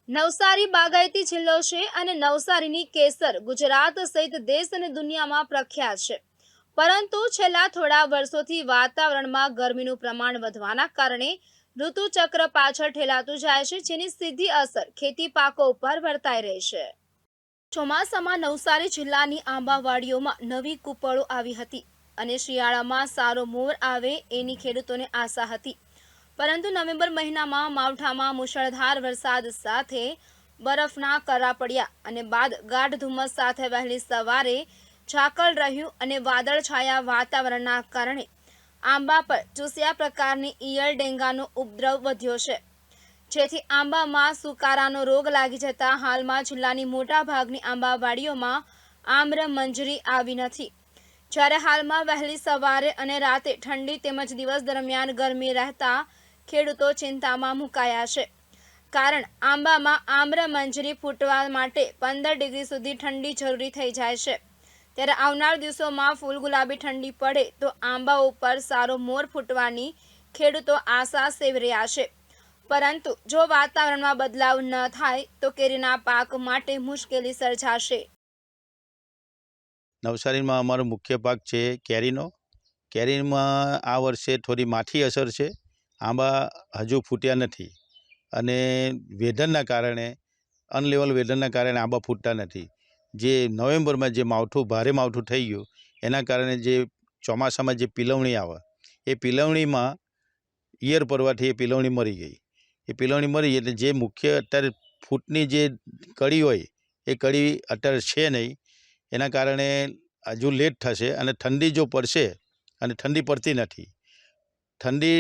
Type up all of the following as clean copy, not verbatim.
નવસારી બાગાયતી જિલ્લો છે અને નવસારીની કેસર ગુજરાત સહિત દેશ અને દુનિયામાં પ્રખ્યાત છે. પરંતુ છેલ્લા થોડા વર્ષોથી વાતાવરણમાં ગરમીનું પ્રમાણ વધવાના કારણે ઋતુચક્ર પાછળ ઠેલાતું જાય છે, જેની સીધી અસર ખેતી પાકો ઉપર વર્તાઈ રહી છે. ચોમાસામાં નવસારી જિલ્લાની આંબાવાડીઓમાં નવી કૂપળો આવી હતી અને શિયાળામાં સારો મોર આવે એની ખેડૂતોને આશા હતી. પરંતુ નવેમ્બર મહિનામાં માવઠામાં મુશળધાર વરસાદ સાથે બરફના કરા પડ્યા અને બાદ ગાઢ ધુમ્મસ સાથે વહેલી સવારે ઝાકળ રહ્યું અને વાદળછાયા વાતાવરણના કારણે આંબા પર ચૂસ્યા પ્રકારની ઈયળ ડેંગાનો ઉપદ્રવ વધ્યો છે, જેથી આંબામાં સુકારાનો રોગ લાગી જતા હાલમાં જિલ્લાની મોટા ભાગની આંબાવાડીઓમાં આમ્ર મંજરી આવી નથી. જ્યારે હાલમાં વહેલી સવારે અને રાતે ઠંડી તેમજ દિવસ દરમિયાન ગરમી રહેતા ખેડૂતો ચિંતામાં મુકાયા છે. કારણ આંબામાં આમ્ર મંજરી ફૂટવા માટે 15 ડિગ્રી સુધી ઠંડી જરૂરી થઈ જાય છે. ત્યારે આવનાર દિવસોમાં ફૂલ ગુલાબી ઠંડી પડે તો આંબા ઉપર સારો મોર ફૂટવાની ખેડૂતો આશા સેવી રહ્યા છે. પરંતુ જો વાતાવરણમાં બદલાવ ન થાય તો કેરીના પાક માટે મુશ્કેલી સર્જાશે. નવસારીમાં અમારો મુખ્ય પાક છે કેરીનો. કેરીમાં આ વર્ષે થોડી માઠી અસર છે. આંબા હજુ ફૂટ્યા નથી અને વેધરના કારણે અનલેવલ વેધરના કારણે આંબા ફૂટતા નથી. જે નવેમ્બરમાં જે ભારે માવઠું થઈ ગયું એના કારણે જે ચોમાસામાં જે પીલવણી આવે એ પીલવણીમાં ઈયર પડવાથી એ પીલવણી મરી ગઈ. એ પીલવણી મરી એટલે જે મુખ્ય અત્યારે ફૂટની જે કળી હોય એ કળી અત્યારે છે નહીં. એના કારણે હજુ લેટ થશે અને ઠંડી જો પડશે અને ઠંડી પડતી નથી. ઠંડી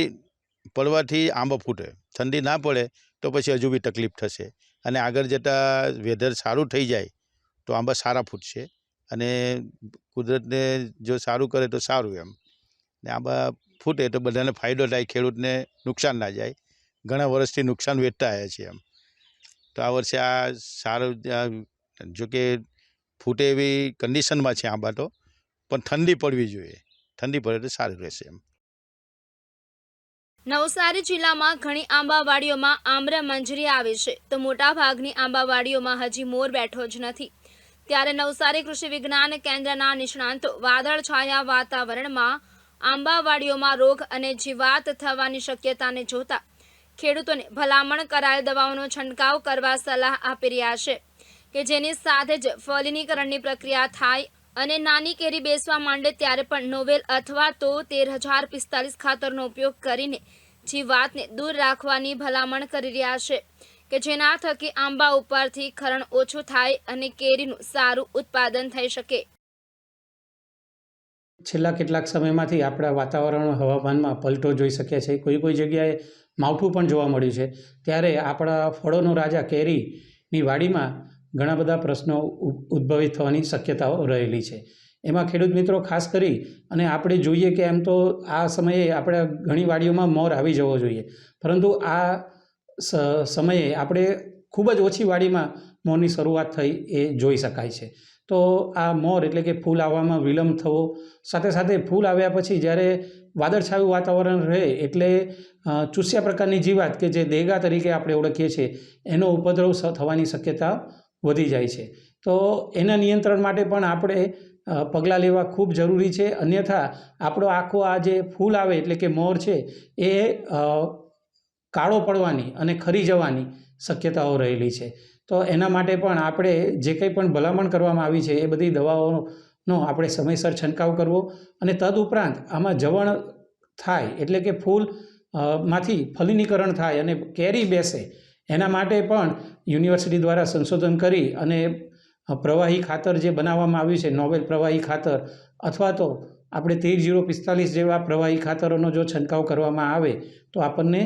પડવાથી આંબા ફૂટે, ઠંડી ના પડે તો પછી હજુ બી તકલીફ થશે અને આગળ જતાં વેધર સારું થઈ જાય તો આંબા સારા ફૂટશે અને કુદરતને જો સારું કરે તો સારું એમ. ને આંબા ફૂટે તો બધાને ફાયદો થાય, ખેડૂતને નુકસાન ના જાય. ઘણા વર્ષથી નુકસાન વેઠતા આવ્યા છે એમ. તો આ વર્ષે આ સારું જોકે ફૂટે એવી કન્ડિશનમાં છે આંબા તો, પણ ઠંડી પડવી જોઈએ. ઠંડી પડે તો સારું રહેશે એમ. નવસારી જિલ્લામાં ઘણી આંબાવાડીઓમાં આમ્ર મંજરી આવી છે તો મોટાભાગની આંબાવાડીઓમાં હજી મોર બેઠો જ નથી. ત્યારે નવસારી કૃષિ વિજ્ઞાન કેન્દ્રના નિષ્ણાંતો વાદળછાયા વાતાવરણમાં આંબાવાડીઓમાં રોગ અને જીવાત થવાની શક્યતાને જોતા ખેડૂતોને ભલામણ કરાયેલ દવાઓનો છંટકાવ કરવા સલાહ આપી રહ્યા છે કે જેની સાથે જ ફલિનીકરણની પ્રક્રિયા થાય અને નાની કેરી બેસવા માંડે ત્યારે પણ નોવેલ અથવા તો 13045 ખાતરનો ઉપયોગ કરીને જીવાતને દૂર રાખવાની ભલામણ કરી રહ્યા છે કે જેના થકી આંબા ઉપરથી ખરણ ઓછું થાય અને કેરીનું સારું ઉત્પાદન થઈ શકે. છેલ્લા કેટલાક સમયમાંથી આપણા વાતાવરણ હવામાનમાં પલટો જોઈ શકીએ છીએ. કોઈ જગ્યાએ માવઠું પણ જોવા મળ્યું છે. ત્યારે આપણા ફળોનો રાજા કેરીની વાડીમાં ઘણા બધા પ્રશ્નો ઉદ્ભવિત થવાની શક્યતાઓ રહેલી છે. એમાં ખેડૂત મિત્રો ખાસ કરી અને આપણે જોઈએ કે એમ તો આ સમયે આપણે ઘણી વાડીઓમાં મોર આવી જવો જોઈએ, પરંતુ આ સમયે આપણે ખૂબ જ ઓછી વાડીમાં મોરની શરૂઆત થઈ એ જોઈ શકાય છે. તો આ મોર એટલે કે ફૂલ આવવામાં વિલંબ થવો, સાથે સાથે ફૂલ આવ્યા પછી જ્યારે વાદળછાયું વાતાવરણ રહે એટલે ચૂસ્યા પ્રકારની જીવાત કે જે દેગા તરીકે આપણે ઓળખીએ છીએ એનો ઉપદ્રવ થવાની શક્યતા વધી જાય છે. તો એના નિયંત્રણ માટે પણ આપણે પગલાં લેવા ખૂબ જરૂરી છે. અન્યથા આપણો આખો આ જે ફૂલ આવે એટલે કે મોર છે એ કાળો પડવાની અને ખરી જવાની શક્યતાઓ રહેલી છે. તો એના માટે પણ આપણે જે કંઈ પણ ભલામણ કરવામાં આવી છે એ બધી દવાઓનો આપણે સમયસર છંટકાવ કરવો અને તદુપરાંત આમાં જવણ થાય એટલે કે ફૂલ માંથી ફલિનીકરણ થાય અને કેરી બેસે એના માટે પણ યુનિવર્સિટી દ્વારા સંશોધન કરી અને પ્રવાહી ખાતર જે બનાવવામાં આવ્યું છે, નોવેલ પ્રવાહી ખાતર અથવા તો આપણે 13045 જેવા પ્રવાહી ખાતરોનો જો છંટકાવ કરવામાં આવે તો આપણને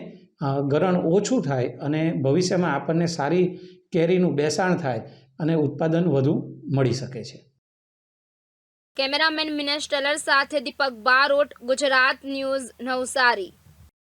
ગરણ ઓછું થાય અને ભવિષ્યમાં આપણને સારી કેરીનું બેસાણ થાય અને ઉત્પાદન વધુ મળી શકે છે. કેમેરામેન મિનેશ ટેલર સાથે દીપક બારોટ, ગુજરાત ન્યૂઝ, નવસારી.